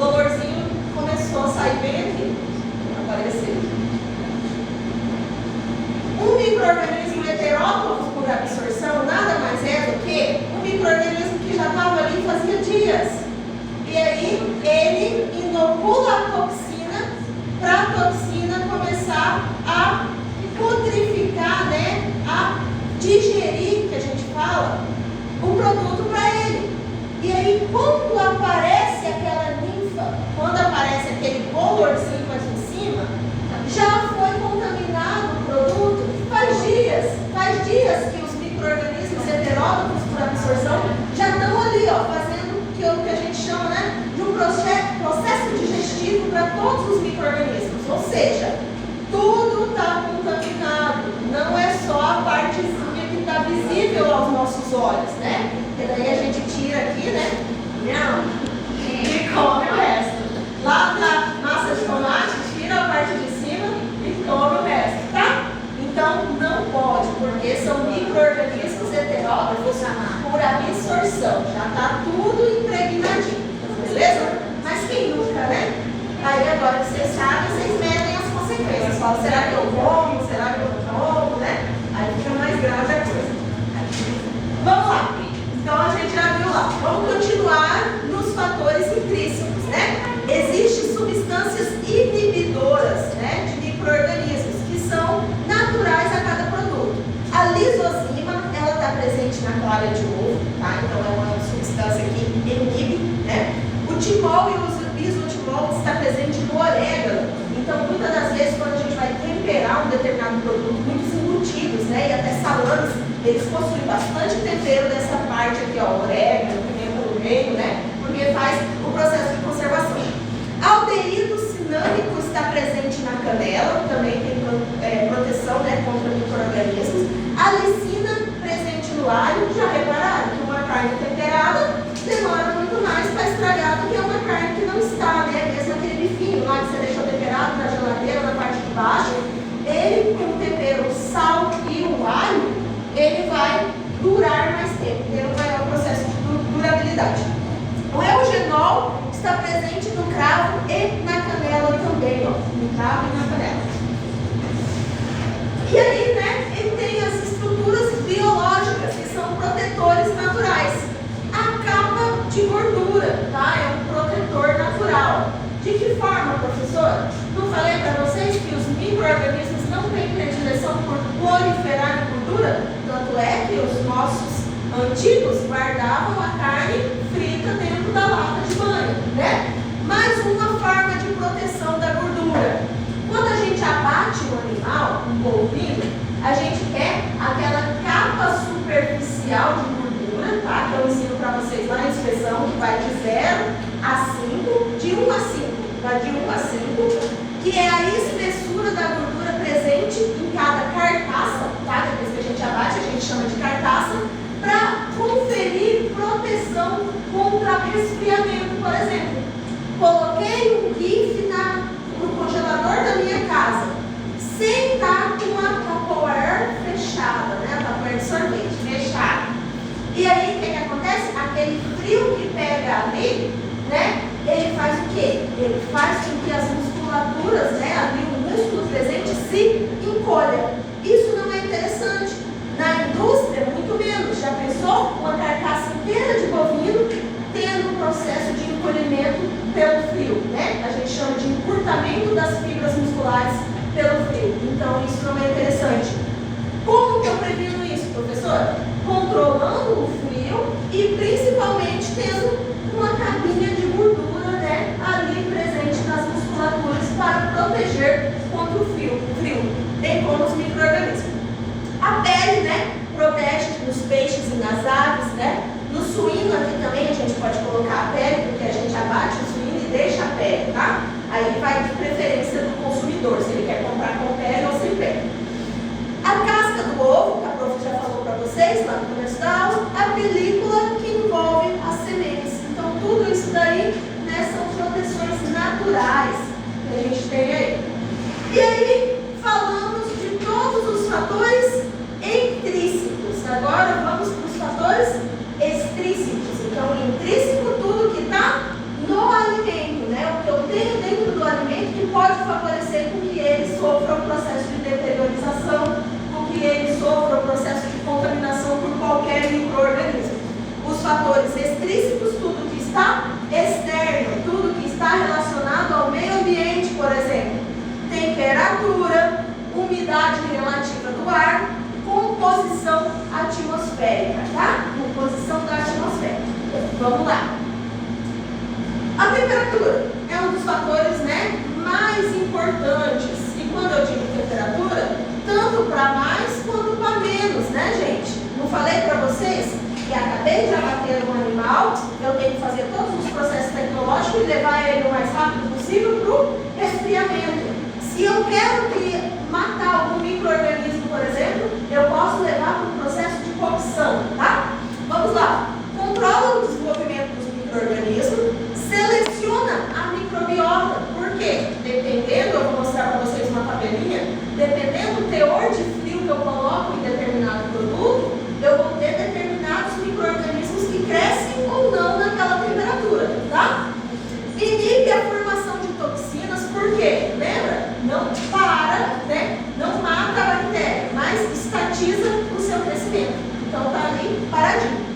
colorzinho começou a sair bem aqui, aparecer. Um micro-organismo heterótrofo por absorção nada mais é do que um micro-organismo que já estava ali fazia dias. E aí ele inocula a toxina para a toxina começar a putrificar, né, a digerir, que a gente fala, o produto para ele. E aí quando aparece aquela ninfa, quando aparece aquele colorzinho aqui em cima, já foi contaminado o produto. Faz dias que os micro-organismos heterótrofos por absorção já estão ali, ó, fazendo o que a gente chama, né, de um processo digestivo para todos os micro-organismos. Ou seja, tudo está contaminado, não é só a partezinha que está visível aos nossos olhos, né? Porque daí a gente tira aqui, né? E come o resto. Lá da massa de tomate, tira a parte de cima e come o resto, tá? Então não pode, porque são micro-organismos heterótrofos por absorção. Já está tudo impregnadinho, beleza? Mas quem nunca, né? Aí agora que vocês sabem, vocês medem as consequências. Falam, será que eu como? Será que eu não como, né? Aí fica mais grave a coisa. Vamos lá. Então a gente já viu lá. Vamos continuar nos fatores intrínsecos, né? Existem substâncias inibidoras, né, de micro-organismos que são naturais a cada produto. A lisozima, ela está presente na clara de ovo, tá? Então é uma substância que inibe, né? O timol e o isotimol está presente no orégano. Então muitas das vezes quando a gente vai temperar um determinado produto, muitos embutidos, né, e até salames, eles possuem bastante tempero dessa parte aqui, ó, orégano, pimenta do reino, né? Porque faz o processo de conservação. Aldeído cinâmico está presente na canela, também tem proteção, né, contra micro-organismos. A lisina presente no alho, já repararam que uma carne temperada demora muito mais para estragar do que uma carne que não está, né? Mesmo aquele bifinho lá que você deixou temperado na geladeira, na parte de baixo, ele com o tempero, o sal e o alho, ele vai durar mais tempo, ter um maior processo de durabilidade. O eugenol está presente no cravo e na canela também, ó, no cravo e na canela. E aí, né, ele tem as estruturas biológicas, que são protetores naturais. A capa de gordura, tá? É um protetor natural. De que forma, professor? Não falei para vocês que os micro-organismos não têm predileção por proliferar em gordura? Tanto é que os nossos antigos guardavam a carne frita dentro da lata de banho, né? Mais uma forma de proteção da gordura. Quando a gente abate um animal, um bovino, a gente quer aquela capa superficial de gordura, tá? Que eu ensino para vocês lá na inspeção, que vai de 0 a 5, de 1 a 5, vai de 1 a 5, que é a espessura da gordura presente em cada carcaça, tá? Depois que a gente abate, a gente chama de carcaça, para conferir proteção contra resfriamento, por exemplo. Coloquei um GIF no congelador da minha casa, sem estar com a Tupperware fechada, né? A Tupperware de sorvete fechada. E aí, o que acontece? Aquele frio que pega ali, né? Ele faz o quê? Ele faz com que as musculaturas, né? Ali o músculo presente se encolha. Isso não é interessante. Na indústria, muito menos. Já pensou? Uma carcaça inteira de bovino tendo um processo de encolhimento pelo frio, né? A gente chama de encurtamento das fibras musculares pelo frio. Então, isso não é interessante. Como que eu previno isso, professor? Controlando o frio e principalmente tendo uma cabinha de gordura, né, ali presente nas musculaturas para proteger contra o frio, bem como os micro-organismos. A pele, né, protege nos peixes e nas aves, né? No suíno aqui também a gente pode colocar a pele, porque a gente abate o suíno e deixa a pele, tá? Aí vai de preferência do consumidor, se ele quer comprar com pele ou sem pele. A casca do ovo, que a prof já falou para vocês lá no começo da aula, a película que envolve as sementes. Então tudo isso daí, né, são proteções naturais que a gente tem aí. E aí falamos de todos os fatores intrínsecos. Agora vamos para os fatores extrínsecos. Então intrínseco tudo que está no alimento, né? fatores extrínsecos, tudo que está externo, tudo que está relacionado ao meio ambiente, por exemplo, temperatura, umidade relativa do ar, composição atmosférica, tá? Composição da atmosfera. Vamos lá. A temperatura é um dos fatores, né, mais importantes. E quando eu digo temperatura, tanto para mais quanto para menos, né, gente? Não falei para vocês que acabei de abater um animal, eu tenho que fazer todos os processos tecnológicos e levar ele o mais rápido possível para o resfriamento. Se eu quero matar algum micro-organismo, por exemplo, eu posso levar para um processo de cocção, tá? Vamos lá. Controla o desenvolvimento dos micro-organismos, seleciona a microbiota. Por quê? Dependendo, eu vou mostrar para vocês uma tabelinha, dependendo do teor de frio que eu coloco em determinado produto, eu vou ter determinados micro-organismos que crescem ou não naquela temperatura, tá? Inibe a formação de toxinas, por quê? Lembra? Não para, né? Não mata a bactéria, mas estatiza o seu crescimento. Então tá ali paradinho.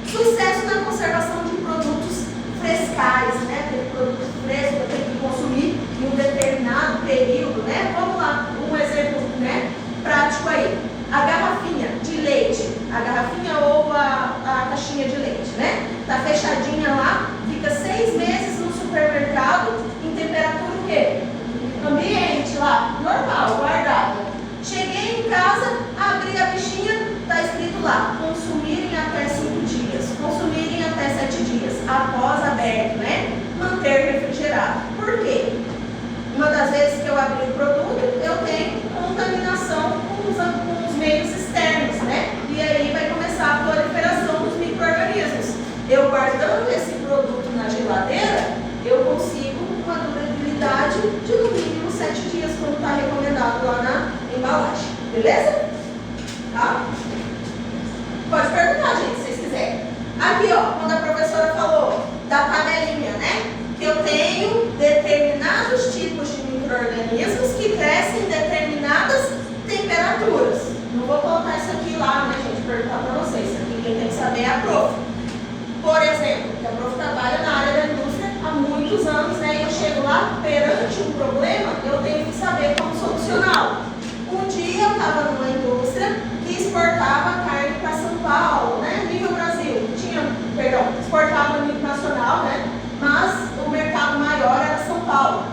Sucesso na conservação de produtos frescais, né? Aquele produto fresco eu tenho que consumir em um determinado período, né? Vamos lá, um exemplo, né, prático aí. A garrafinha de leite, a garrafinha ou a caixinha de leite, né? Tá fechadinha lá, fica 6 meses no supermercado em temperatura o quê? Ambiente lá, normal, guardada. Cheguei em casa, abri a bichinha, tá escrito lá, consumirem até 5 dias, consumirem até 7 dias, após aberto, né? Manter refrigerado. Por quê? Uma das vezes que eu abri o produto, eu tenho contaminação com os meios externos, né? E aí vai começar a proliferação dos micro-organismos. Eu guardando esse produto na geladeira, eu consigo uma durabilidade de no mínimo 7 dias, como está recomendado lá na embalagem. Beleza? Tá? Pode perguntar, gente, se vocês quiserem. Aqui, ó, quando a professora falou da tabelinha, né? Que eu tenho determinados tipos de micro-organismos que crescem em determinadas temperaturas. Não vou colocar isso aqui lá, né, gente? Perguntar para vocês. Isso aqui quem tem que saber é a prof. Por exemplo, que a prof trabalha na área da indústria há muitos anos, né? E eu chego lá perante um problema, eu tenho que saber como solucioná-lo. Um dia eu estava numa indústria que exportava carne para São Paulo, né? Nível Brasil. Exportava no nível nacional, né? Mas o mercado maior era São Paulo.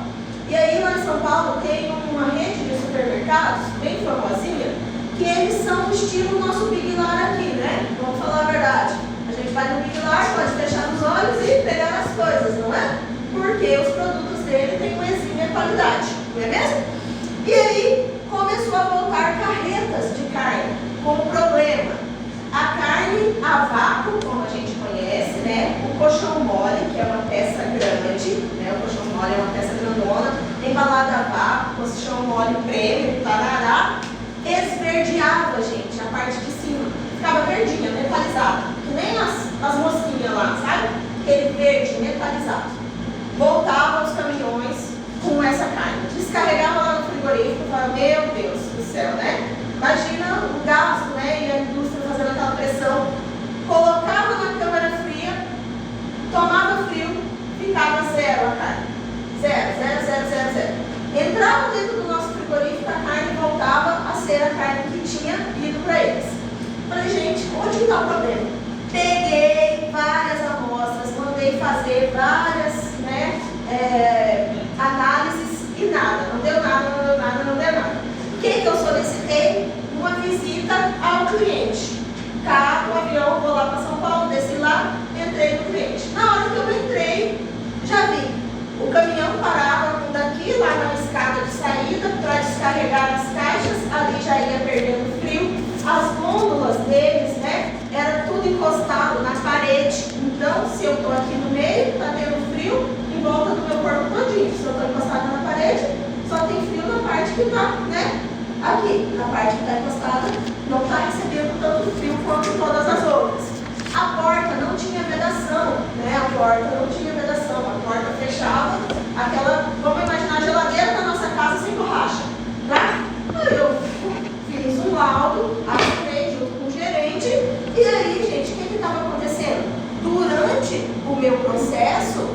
E aí lá em São Paulo tem uma rede de supermercados bem famosinha, que eles são estilo nosso Big Lar aqui, né? Vamos falar a verdade. A gente vai no Big Lar, pode fechar os olhos e pegar as coisas, não é? Porque os produtos dele têm uma exímia qualidade, não é mesmo? E aí começou a voltar carretas de carne com um problema. A carne a vácuo, como a gente conhece, né? O colchão mole, que é uma peça grande, né? O colchão mole é uma peça grandona, embalada a vácuo, colchão mole prêmio, tarará, esverdeava, gente, a parte de cima. Ficava verdinha, metalizada, que nem as mosquinhas lá, sabe? Aquele verde metalizado. Voltava os caminhões com essa carne. Descarregava lá no frigorífico e falava, meu Deus do céu, né? Imagina o gasto, né? E a indústria fazendo aquela pressão. Colocava na câmara fria, tomava frio, ficava zero a carne. Zero. Entrava dentro do nosso frigorífico, a carne voltava a ser a carne que tinha ido para eles. Falei, gente, onde está o problema? Peguei várias amostras, mandei fazer várias, né, análises e nada. Não deu nada. O que eu solicitei? Uma visita ao cliente. Carro, avião, vou lá para São Paulo, desci lá, entrei no cliente. Na hora que eu entrei, já vi. O caminhão parava daqui, lá na escada de saída, para descarregar as caixas, ali já ia perdendo frio. As gôndolas deles, né, era tudo encostado na parede. Então, se eu estou aqui no meio, está tendo frio em volta do meu corpo todinho. Se eu estou encostada na parede, só tem frio na parte que está, né, aqui. A parte que está encostada não está recebendo tanto frio quanto todas as outras. A porta não tinha vedação, né? A porta fechava, aquela, vamos imaginar a geladeira da nossa casa sem borracha, tá? Aí eu fiz um laudo, assinei junto com o gerente, e aí, gente, o que estava acontecendo? meu processo,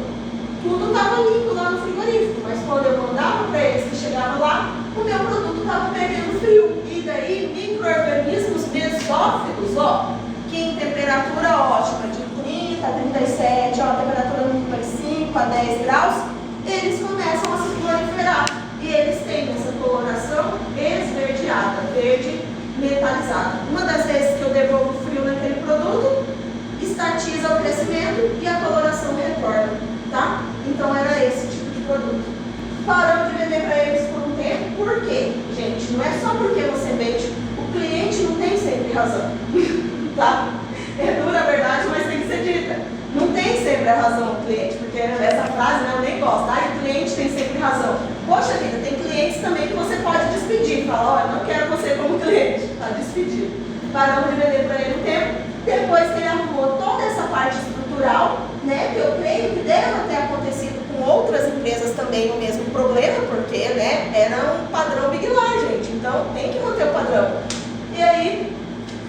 tudo estava limpo lá no frigorífico, mas quando eu mandava para eles que chegava lá, o meu produto estava perdendo frio. E daí, micro-organismos mesófilos, ó, que em temperatura ótima, de 30 a 37, ó, temperatura muito mais 5 a 10 graus, eles começam a se proliferar. E eles têm essa coloração esverdeada, verde metalizada. Uma das vezes que eu devolvo frio naquele produto, estatiza o crescimento e a coloração retorna, tá? Então era esse tipo de produto. Paramos de vender para eles por um tempo, por quê? Gente, não é só porque você vende, o cliente não tem sempre razão, tá? É dura a verdade, mas tem que ser dita. Não tem sempre a razão o cliente, porque essa frase, né, eu nem gosto. O cliente tem sempre razão. Poxa vida, tem clientes também que você pode despedir. Fala, olha, não quero você como cliente. Está despedido. Paramos de vender para ele um tempo. Depois que ele arrumou toda essa parte estrutural, né, que eu creio que deve ter acontecido com outras empresas também o mesmo problema, porque, né, era um padrão Big Lar, gente. Então, tem que manter o padrão. E aí,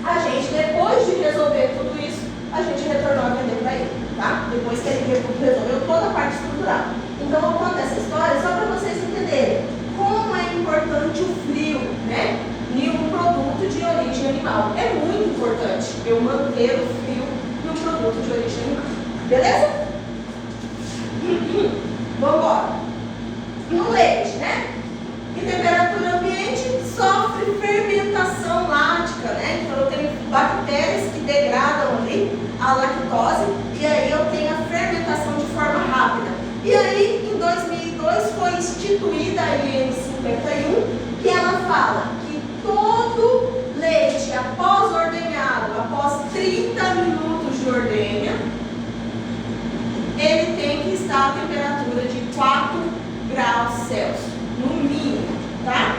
a gente, depois de resolver tudo isso, a gente retornou a vender para ele, tá? Depois que ele resolveu toda a parte estrutural. Então, eu conto essa história só para vocês entenderem como é importante o frio, né? Em um produto de origem animal. É muito importante eu manter o frio no produto de origem animal. Beleza? Vamos embora. No leite, né? Em temperatura ambiente, sofre fermentação lática, né? Então, eu tenho bactérias que degradam ali a lactose e aí eu tenho a fermentação de forma rápida. E aí, em 2002, foi instituída a IN 51, que ela fala que todo leite após ordenhado, após 30 minutos de ordenha, ele tem que estar a temperatura de 4 graus Celsius, no mínimo, tá?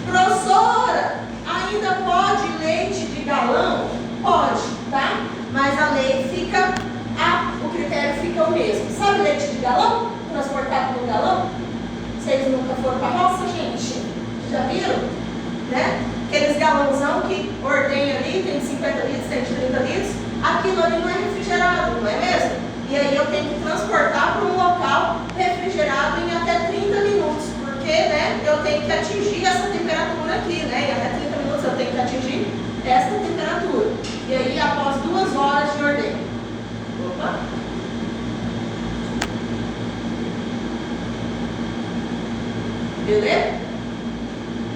Professora, ainda pode leite de galão? Pode, tá? Mas a lei fica, o critério fica o mesmo. Sabe leite de galão? Transportado no galão? Vocês nunca foram para a roça, gente? Já viram? Né? Aqueles galãozão que ordenha ali, tem 50 litros, tem 30 litros. Aquilo ali não é refrigerado, não é mesmo? E aí eu tenho que transportar para um local refrigerado em até 30 minutos. Porque, né, eu tenho que atingir essa temperatura aqui, né? E até 30 minutos eu tenho que atingir essa temperatura. E aí, após 2 horas de ordenha. Opa! Beleza?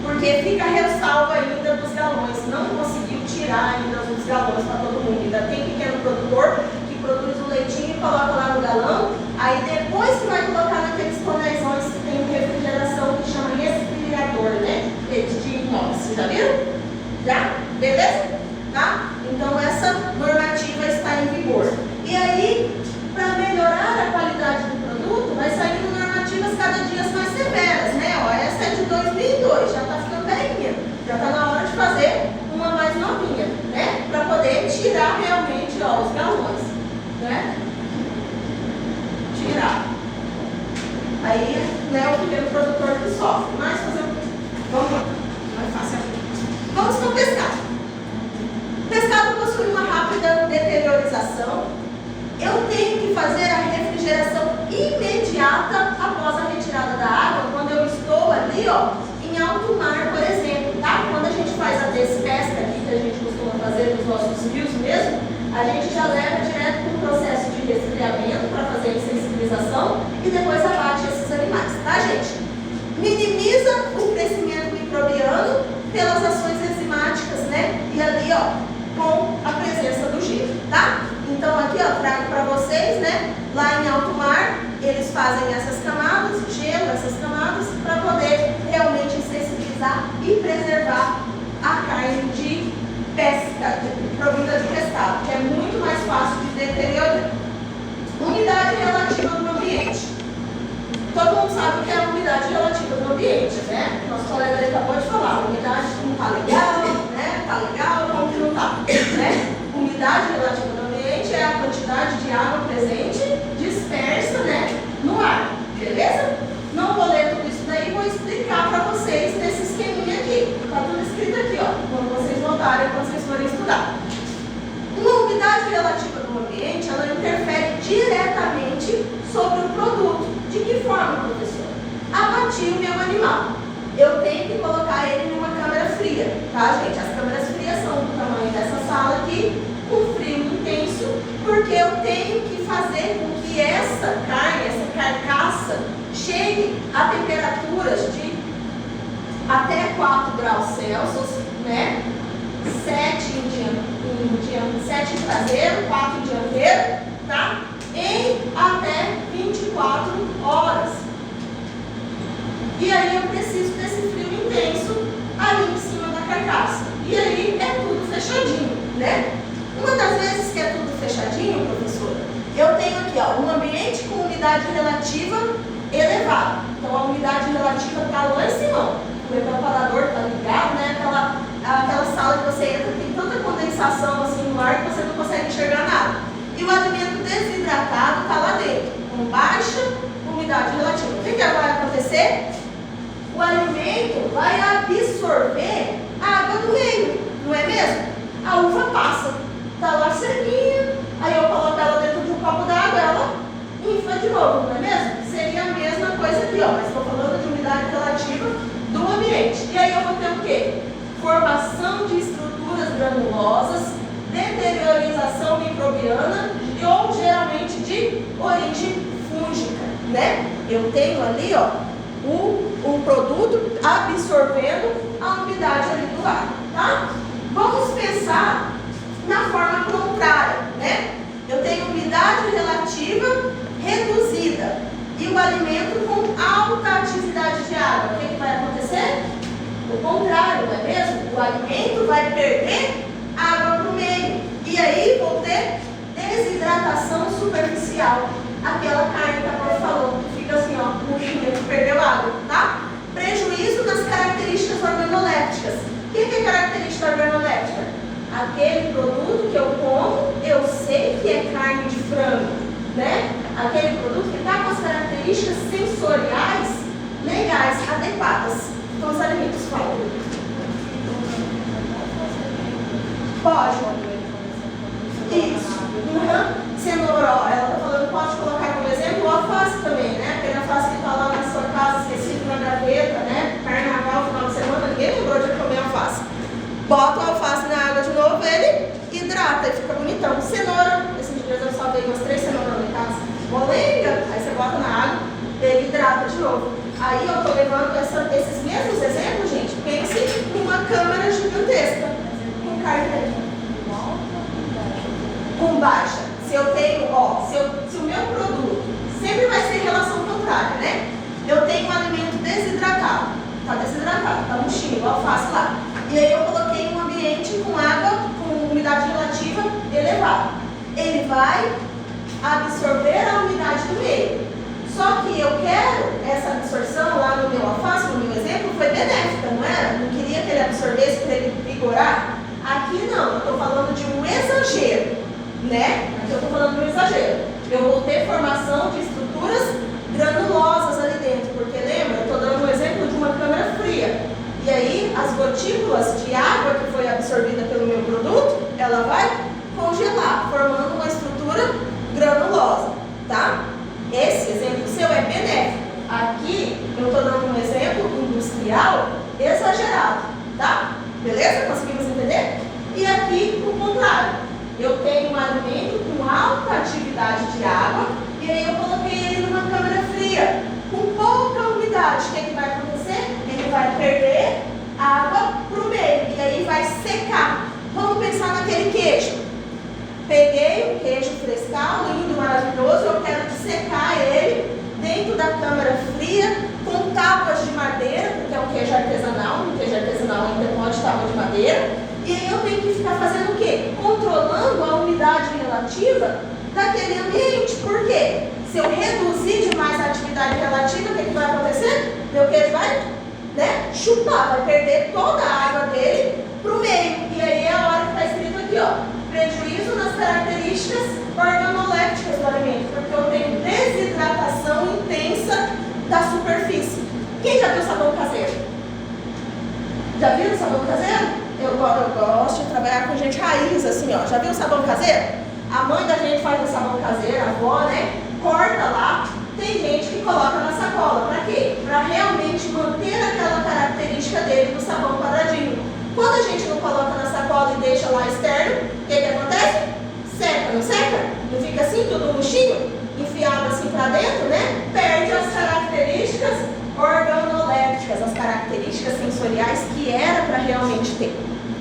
Porque fica ressalvo ainda dos galões. Não conseguiu tirar ainda os galões para todo mundo. Ainda tem pequeno produtor que produz o leitinho e coloca lá no galão. Aí depois que vai colocar naqueles tonéisões que tem refrigeração que chama resfriador, né? De inox. Já viram? Já? Beleza? Tá? Então essa normativa está em vigor. E aí, para melhorar a qualidade do produto, vai saindo normativas cada dia mais severas, né? Ó, essa é de 2002, já está ficando velhinha. Já está na hora de fazer uma mais novinha, né? Para poder tirar realmente, ó, os galões, né? Tirar. Aí, né, o pequeno produtor que sofre. Mas fazer vamos lá. Não é fácil. Vamos para o pescado. Pescado possui uma rápida deteriorização. Eu tenho que fazer a refrigeração imediata após a retirada da água, quando eu estou ali, ó, em alto mar, por exemplo, tá? Quando a gente faz a despesca aqui, que a gente costuma fazer nos nossos rios mesmo, a gente já leva direto para o processo de resfriamento para fazer a insensibilização e depois abate esses animais, tá, gente? Minimiza o crescimento microbiano pelas ações enzimáticas, né? E ali, ó, com a presença do gelo, tá? Então aqui, ó, trago para vocês, né? Lá em alto mar, eles fazem essas camadas, gelo, essas camadas, para poder realmente sensibilizar e preservar a carne de pesca, provida de pescado, que é muito mais fácil de deteriorar. Umidade relativa do ambiente. Todo mundo sabe o que é a umidade relativa do ambiente, né? Nosso colega ali acabou de falar, a umidade não está legal, né? Está legal, como que não está, né? Umidade relativa do ambiente é a quantidade de água presente, dispersa, né, no ar, beleza? Não vou ler tudo isso daí, vou explicar para vocês nesse esqueminha aqui. Está tudo escrito aqui, ó, quando vocês voltarem, quando vocês forem estudar. Uma umidade relativa do ambiente, ela interfere diretamente tá, gente? As câmeras frias são do tamanho dessa sala aqui, com frio intenso, porque eu tenho que fazer com que essa carne, essa carcaça, chegue a temperaturas de até 4 graus Celsius, né? 7 em traseiro, 4 em dianteiro, tá? Em até 24 horas. E aí eu preciso desse frio intenso ali em cima da carcaça. E aí é tudo fechadinho, né? Uma das vezes que é tudo fechadinho, professora, eu tenho aqui, ó, um ambiente com umidade relativa elevada. Então a umidade relativa está lá em cima. O evaporador está ligado, né? Aquela sala que você entra, tem tanta condensação assim no ar que você não consegue enxergar nada. E o alimento desidratado está lá dentro, com baixa umidade relativa. O que vai acontecer? O alimento vai absorver a água do meio, não é mesmo? A uva passa, está lá sequinha, aí eu coloco ela dentro de um copo d'água, ela infla de novo, não é mesmo? Seria a mesma coisa aqui, ó, mas estou falando de umidade relativa do ambiente. E aí eu vou ter o quê? Formação de estruturas granulosas, deteriorização microbiana ou geralmente de origem fúngica, né? Eu tenho ali, ó, o produto absorvendo a umidade ali do ar, tá? Vamos pensar na forma contrária, né? Eu tenho umidade relativa reduzida e o alimento com alta atividade de água. O que vai acontecer? O contrário, não é mesmo? O alimento vai perder água para o meio. E aí vou ter desidratação superficial. Aquela carne que a prof falou, que fica assim, ó, murchinha, que perdeu água, tá? Prejuízo nas características organolépticas. O que é característica organoléptica? Aquele produto que eu como, eu sei que é carne de frango, né? Aquele produto que está com as características sensoriais legais, adequadas. Então os alimentos falam. Pode. Isso. Cenoura, ó, ela está falando, pode colocar como exemplo o alface também, né? Aquele alface que está lá na sua casa, esquecido na gaveta, né? Carnaval, final de semana, ninguém lembrou de comer alface. Bota o alface na água de novo, ele hidrata e fica bonitão. Cenoura, esses dias eu salvei umas 3 cenouras lá em casa. Molenga, aí você bota na água, ele hidrata de novo. Aí eu estou levando esses mesmos exemplos, gente. Pense numa câmara gigantesca, com carne com baixa. Se eu tenho, ó, se o meu produto sempre vai ser relação contrária, né? Eu tenho um alimento desidratado, tá desidratado, tá murchinho, o alface lá. E aí eu coloquei um ambiente com água, com umidade relativa elevada. Ele vai absorver a umidade do meio. Só que eu quero essa absorção lá no meu alface, no meu exemplo, foi benéfica, não era? Não queria que ele absorvesse para ele vigorar. Aqui não, eu estou falando de um exagero, né? Aqui eu estou falando de um exagero. Eu vou ter formação de estruturas granulosas ali dentro, porque lembra, eu estou dando um exemplo de uma câmara fria. E aí, as gotículas de água que foi absorvida pelo meu produto, ela vai congelar, formando uma estrutura granulosa, tá? Esse exemplo seu é benéfico. Aqui, eu estou dando um exemplo industrial exagerado, tá? Beleza? Conseguimos entender? E aqui, o contrário. Eu tenho um alimento com alta atividade de água, e aí eu coloquei ele numa câmara fria, com pouca umidade. O que vai acontecer? Ele vai perder água para o meio, e aí vai secar. Vamos pensar naquele queijo. Peguei um queijo frescal, lindo, maravilhoso, eu quero secar ele dentro da câmara fria, com tábuas de madeira, porque é um queijo artesanal, um queijo artesanal ainda pode tábua de madeira, e aí eu tenho que ficar fazendo o quê? Controlando a umidade relativa daquele ambiente. Por quê? Se eu reduzir demais a atividade relativa, o que vai acontecer? Meu queijo vai, né, chupar, vai perder toda a água dele para o meio. E aí é a hora que está escrito aqui, ó, prejuízo nas características organolépticas do alimento, porque eu tenho desidratação intensa da superfície. Quem já viu sabão caseiro? Já viu o sabão caseiro? Eu gosto de trabalhar com gente raiz, assim, ó. Já viu o sabão caseiro? A mãe da gente faz o sabão caseiro, a avó, né? Corta lá. Tem gente que coloca na sacola. Pra quê? Pra realmente manter aquela característica dele do sabão quadradinho. Quando a gente sensoriais que era para realmente ter.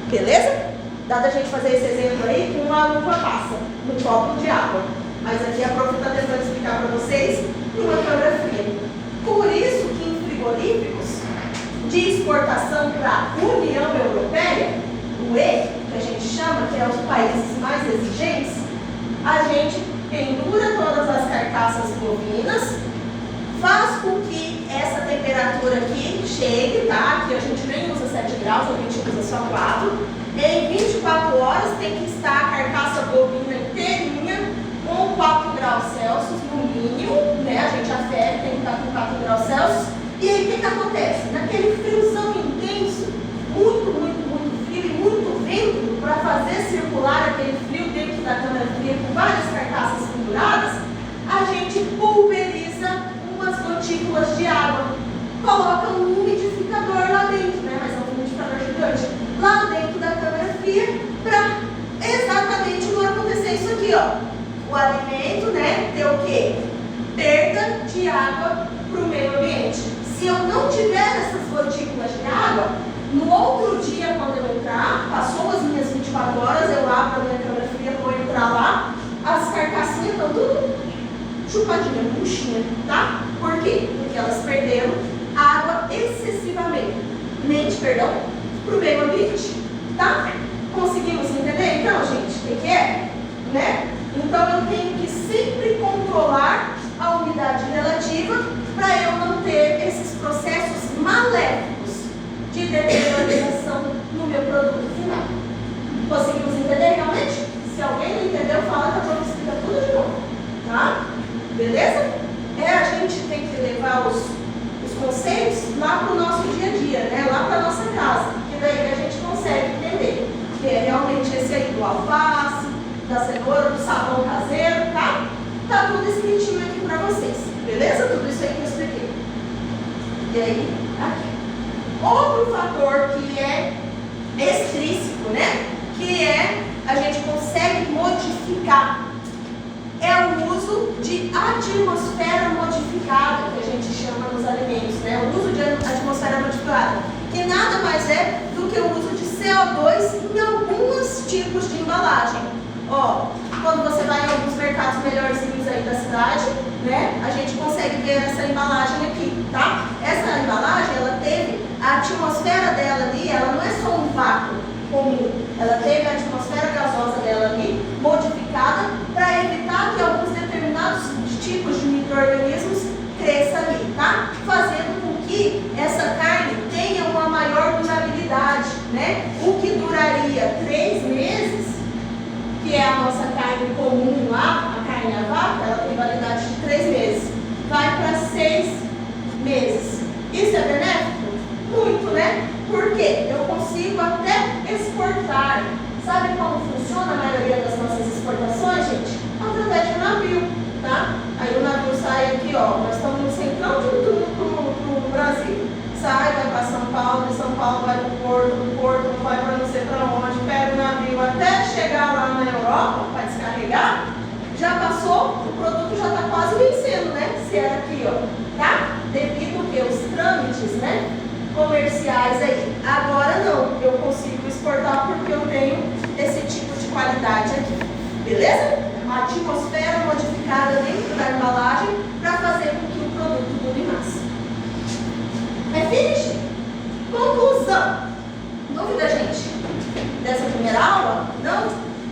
Beleza? Dá da gente fazer esse exemplo aí com uma uva passa no copo de água. Mas aqui a prof está tentando explicar para vocês numa câmara fria. Por isso que em frigoríficos de exportação para a União Europeia, o UE, que a gente chama, que é os países mais exigentes, a gente pendura todas as carcaças bovinas, faz com que essa temperatura aqui chegue, tá? Aqui a gente nem usa 7 graus, a gente usa só 4. Em 24 horas tem que estar a carcaça bovina inteirinha com 4 graus Celsius no mínimo, né? A gente afere, tem que estar com 4 graus Celsius. E aí o que acontece? Naquele friozão intenso, muito frio e muito vento, para fazer circular aquele frio dentro da câmara fria com várias carcaças penduradas, a gente pulveriza umas gotículas de água. Coloca um umidificador lá dentro, né? Mas é um umidificador gigante. Lá dentro da câmara fria, para exatamente não acontecer isso aqui, ó. O alimento, né, ter o quê? Perda de água para o meio ambiente. Se eu não tiver essas gotículas de água, no outro dia, quando eu entrar, passou as minhas 24 horas, eu abro a minha câmara fria, vou entrar lá, as carcassinhas estão tudo chupadinha, murchinha, tá? Por quê? Porque elas perderam água excessivamente, para o meio ambiente, tá? Conseguimos entender então, gente, o que é? Né? Então eu tenho que sempre controlar a umidade relativa para eu não ter esses processos maléficos de deteriorização no meu produto final. Conseguimos entender realmente? Se alguém não entendeu, fala que a prof explica tudo de novo, tá? Beleza? A gente tem que levar os conceitos lá para o nosso dia a dia, né? Lá para a nossa casa, que daí a gente consegue entender. Que é realmente esse aí do alface, da cenoura, do sabão caseiro, tá? Tá tudo escritinho aqui para vocês, beleza? Tudo isso aí que eu expliquei. E aí, aqui. Outro fator que é extrínseco, né? Que é, a gente consegue modificar, é o uso de atmosfera modificada, que a gente chama nos alimentos, né? O uso de atmosfera modificada, que nada mais é do que o uso de CO2 em alguns tipos de embalagem. Ó, quando você vai em alguns mercados melhorzinhos aí da cidade, né? A gente consegue ver essa embalagem aqui, tá? Essa embalagem, ela teve a atmosfera dela ali, ela não é só um vácuo comum, ela teve a atmosfera gasosa dela ali modificada para evitar que alguns determinados tipos de micro-organismos cresçam ali, tá? Fazendo com que essa carne tenha uma maior durabilidade, né? O que duraria 3 meses, que é a nossa carne comum lá, a carne a vaca, ela tem validade de 3 meses, vai para 6 meses. Isso é benéfico? Muito, né? Por quê? Eu consigo até exportar. Sabe como funciona a maioria das nossas exportações, gente? Através de navio, tá? Aí o navio sai aqui, ó, nós estamos no centrão de tudo pro Brasil. Sai, vai para São Paulo, de São Paulo vai para o Porto, do Porto vai para não sei para onde, pega o navio até chegar lá na Europa para descarregar, já passou, o produto já está quase vencendo, né? Se era aqui, ó, tá? Devido que os trâmites, né, comerciais aí. Agora não, eu consigo exportar porque eu tenho esse tipo de qualidade aqui, beleza? Uma atmosfera modificada dentro da embalagem para fazer com que o produto dure mais. É finish? Conclusão. Dúvida, gente? Dessa primeira aula? Não?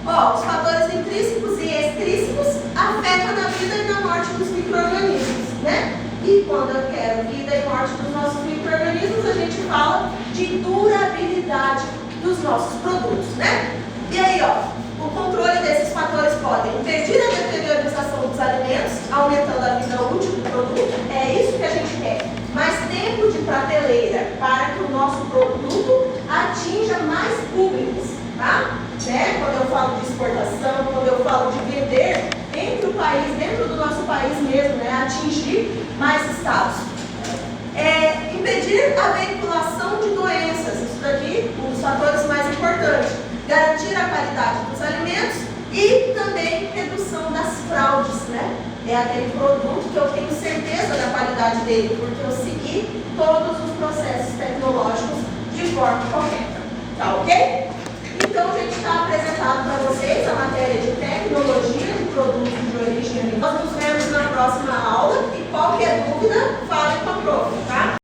Ó, os fatores intrínsecos e extrínsecos afetam na vida e na morte dos micro-organismos, né? E quando eu quero vida e morte dos nossos micro-organismos, a gente fala de durabilidade dos nossos produtos, né? E aí, ó, o controle desses fatores pode impedir a deteriorização dos alimentos, aumentando a vida útil do produto. É isso que a gente quer. Mais tempo de prateleira para que o nosso produto atinja mais públicos, tá? Né? Quando eu falo de exportação, quando eu falo de vender entre o país, dentro do nosso país mesmo, né? Atingir mais estados. Impedir a veiculação de doenças, isso daqui, um dos fatores mais importantes. Garantir a qualidade dos alimentos e também redução das fraudes, né? É aquele produto que eu tenho certeza da qualidade dele, porque eu segui todos os processos tecnológicos forma correta. Tá ok? Então, a gente está apresentado para vocês a matéria de tecnologia de produtos de origem animal. Nós nos vemos na próxima aula e qualquer dúvida, fale com a prof.